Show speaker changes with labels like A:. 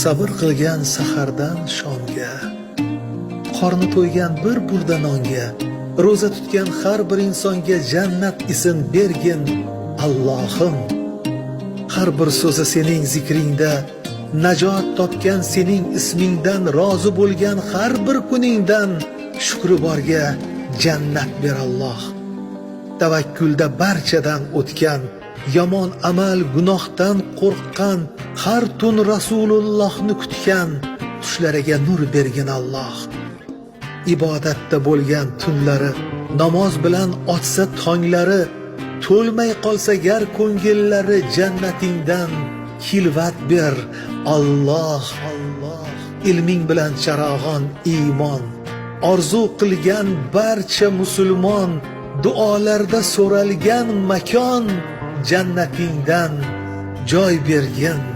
A: sabr qilgan sahardan shomga, qorni to'ygan bir burda nonga, ro'za tutgan har bir insonga jannat isin bergin Allohim. Har bir so'zi sening zikringda, najot topgan sening ismingdan, rozi bo'lgan har bir kuningdan, shukri borga jannat ber Alloh. Tavakkulda barchadan o'tgan, yomon amal gunohdan qo'rqqan, har tun Rasulullohni kutgan, tushlariga nur bergin Alloh. Ibodatda bo'lgan tunlari, namoz bilan ochsa tonglari, to'lmay qolsa gar ko'ngillari, jannatingdan xilvat ber Alloh. Ilming bilan charog'on iymon, orzu qilgan barcha musulmon, duolarda so'ralgan makon, jannatingdan joy bergin